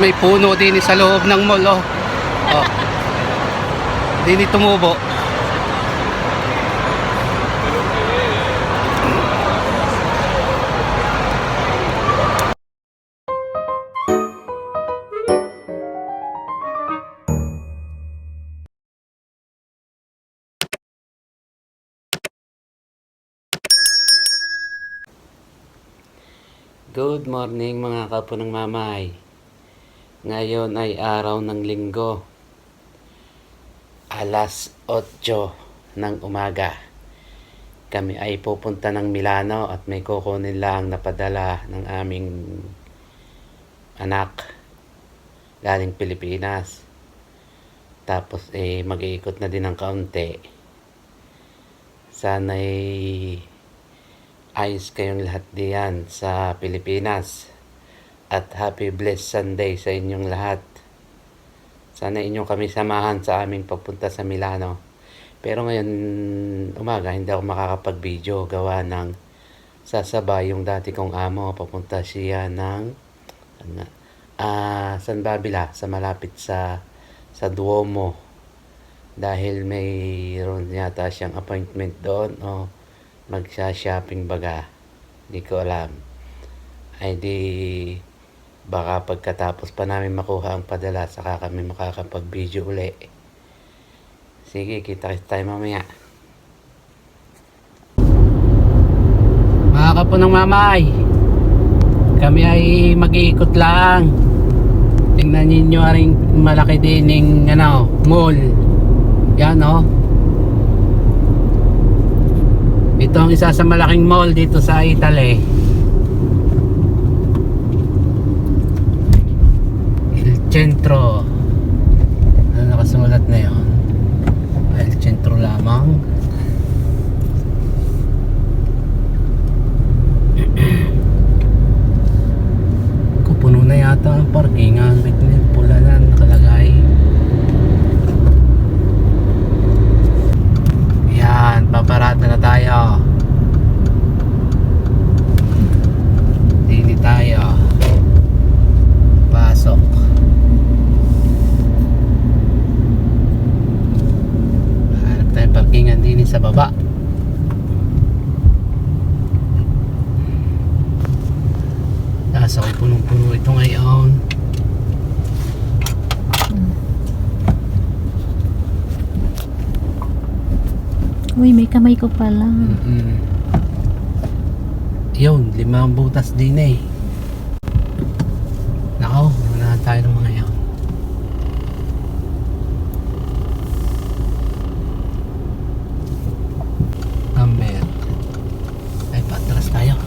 may puno din sa loob ng mall, oh. Oh. Din tumubo. Good morning mga kapo ng mamay. Ngayon ay araw ng linggo. Alas 8 ng umaga. Kami ay pupunta ng Milano at may kukunin lang na padala ng aming anak galing Pilipinas. Tapos mag-iikot na din ng kaunti. Sana'y ayos kayong lahat diyan sa Pilipinas at happy blessed Sunday sa inyong lahat. Sana inyo kami samahan sa aming pagpunta sa Milano. Pero ngayon umaga hindi ako makakapag-video gawa ng sasabay yung dati kong amo. Papunta siya ng San Babila, sa malapit sa Duomo, dahil mayroon yata siyang appointment doon o magsha-shopping baga, di ko alam. Ay di baka pagkatapos pa namin makuha ang padala saka kami makakapag-video uli. Sige, kita-kita tayo mamaya. Mga kapo ng mamay, kami ay mag-iikot lang. Tingnan ninyo rin malaki din ng mall. Yan oh. Ito ang isa sa malaking mall dito sa Italy. El Centro. Ano nakasulat na yun? El Centro lamang. Puno na yata ang parkingan. Pula na nakalagay. Paparada na tayo. Dini tayo. Pasok. Hanap tayo parkingan dini sa baba. Nasa ko punong-puno ito ngayon. Uy, may kamay ko pala. Yun, 5 butas din eh. Nako, muna tayo ng mga yun. Number. Ay, patras tayo.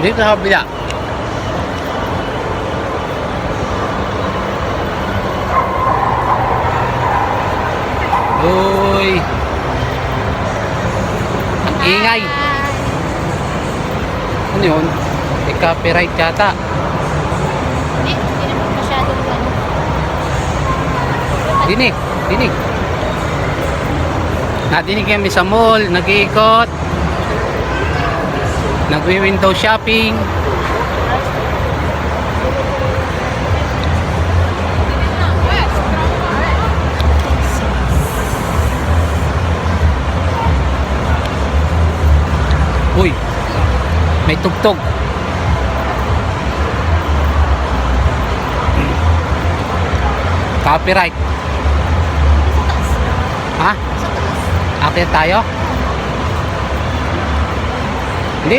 Dito sa kabila. Uy, ang ingay. Ano yun? May copyright yata. Hindi naman masyadong ano. Dinig. Nadinig kami sa mall, nag-iikot, nagwi-window shopping. Uy, may tugtog. Copyright. Ha? Akit tayo? Hindi.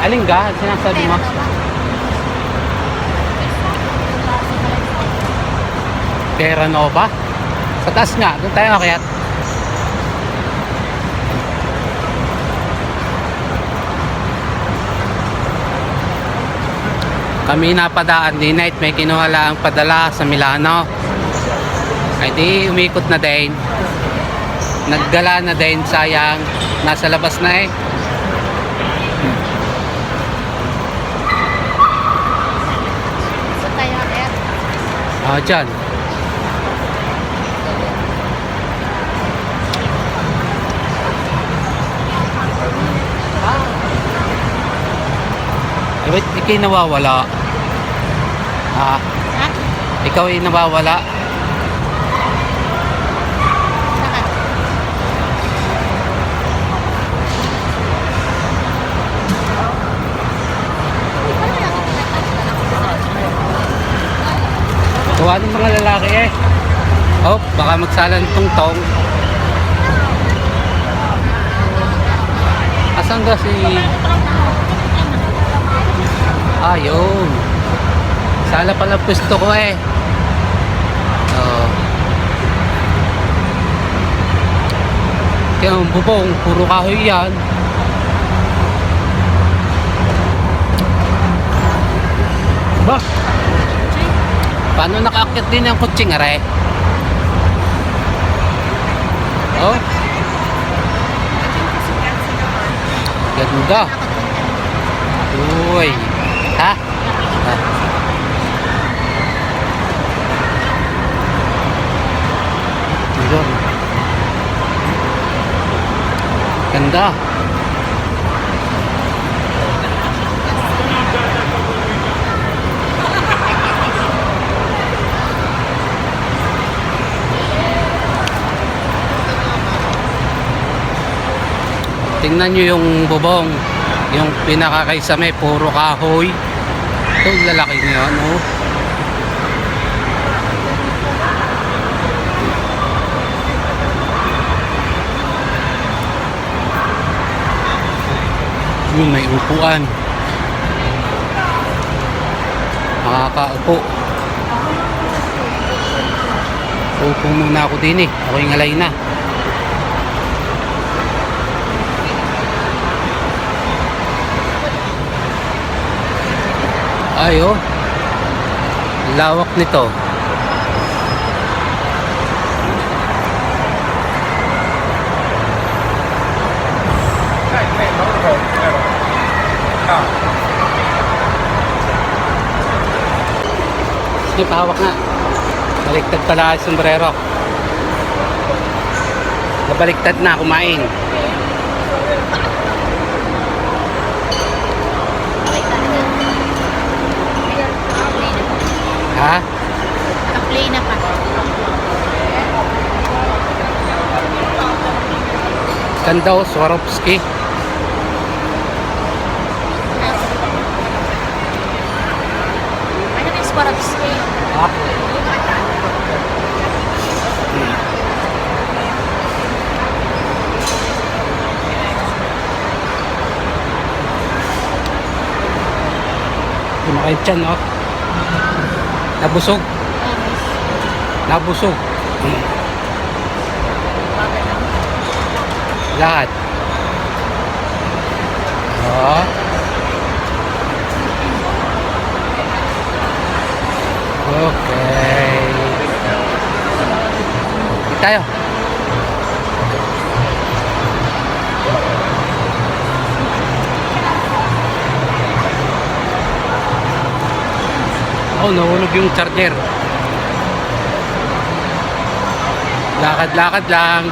Aling ga? Sinasabi mo? Terra Nova? Sa taas nga. Doon tayo akyat. Kami napadaan din night. May kinuha lang padala sa Milano. Ay di umikot na din. Nagdala na din, sayang. Nasa labas na eh. So tayo, Ah, dyan. Eh, ba't ikay nawawala? Ah, Ha? ikaw ay nawawala? Saka? Gawa ng mga lalaki eh. Oh, baka magsalan tungtong. Asan ba si... Ayun. Sala pala pwesto ko eh. Oh. Kaya ang bubong, puro kahoy yan. Ba? Paano nakaakyat din ang kutsing are? Oh. Ganda. Uy. Ha? Ha? Yun. Ganda. Tingnan nyo yung bubong. Yung pinakakaisame, puro kahoy. Ito, lalaki niya, no? Yun, may upuan. Makakaupo. Upo muna ako din eh. Ako'y ngalay na. Ay, oh. Lawak nito. Sige, pahawak nga. Baliktad pala ang sombrero. Nabaliktad na, kumain. Ha? Naka-play na pa. Ganda o, Swarovski. Ano yung Swarovski? Ha? Kumakain dyan, no? Nabusog. Nabusog. Lahat. Oh. Okay. Dito tayo. Oh, nahulog yung charger. Lakad-lakad lang.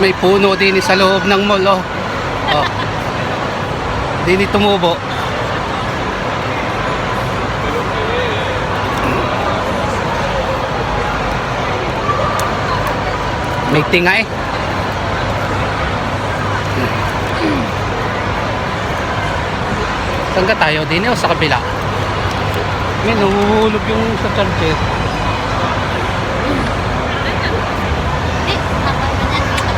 May puno din sa loob ng mall, oh. Oh. Dini tumubo. May tinga eh. Saan ka tayo? Dini o sa kabila? May nahuhulog yung sa charger. Hindi, kapag na yan dito.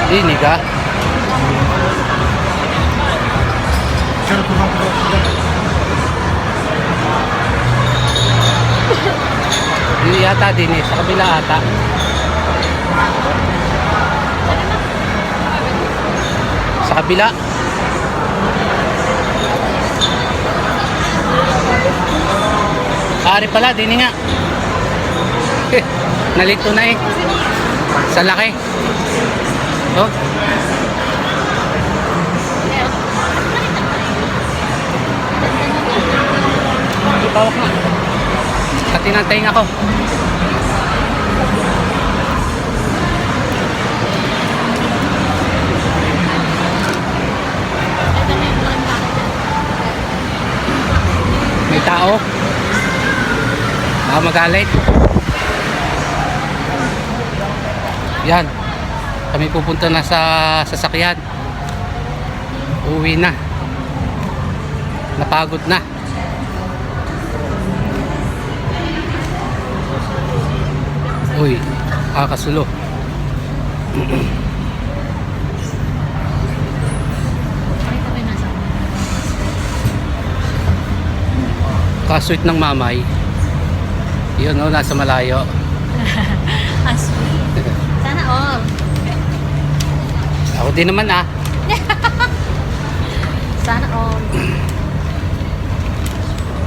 Dini ka? Hindi yata din eh, sa kabila ata. Sa kabila. Bari pala, dini nga. Nalito na eh. Sa laki. Oh. Bawak na. At tinantayin ako. May tao. Baka magalit. Yan. Kami pupunta na sa sasakyan. Uwi na. Napagod na. Uy, kakasulo. Kasweet ng mamay. Yun o, nasa malayo. Sweet. Sana all. Ako din naman ah. Sana all.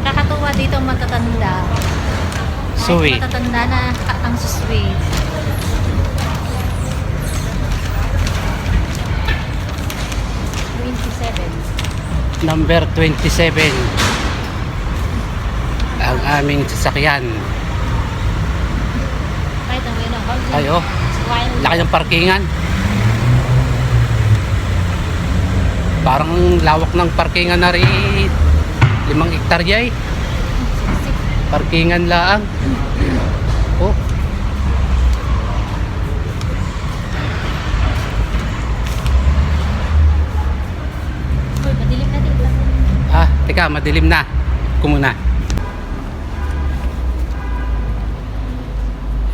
Kakatuwa dito ang matatanda. Sweet. Matatanda na ang sweet. Number 27. Ang aming sasakyan. Kahit ang ino. Ayo. Laki ng parkingan. Parang lawak ng parkingan na rin. 5 hektarya eh. Parkingan lang. Oh. Uy, madilim na dito. Ah, teka, madilim na. Kumuna.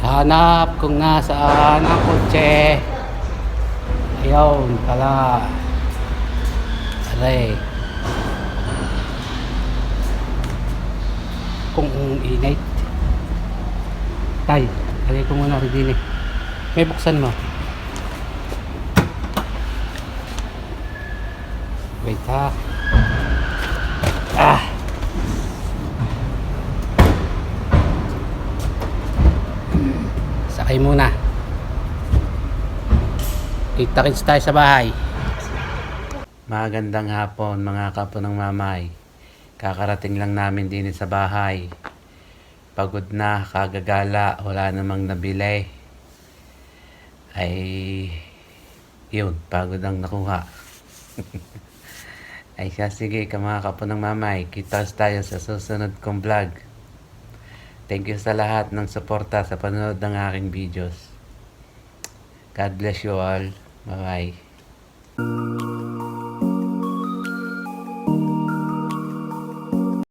Hanap kung nasaan ang kotse. Ayun, pala. Aray. Kung init. Tay, lagay ko muna rin din eh. May buksan mo. Wait ha. Ah. Sakay muna. Kita-kits tayo sa bahay. Magandang hapon mga kapo ng mamay. Kakarating lang namin din sa bahay. Pagod na, kagagala, wala namang nabili. Ay, yun, pagod ang nakuha. Ay siya, sige ka mga kapo ng mamay. Kita tayo sa susunod kong vlog. Thank you sa lahat ng suporta sa panonood ng aking videos. God bless you all. Bye-bye.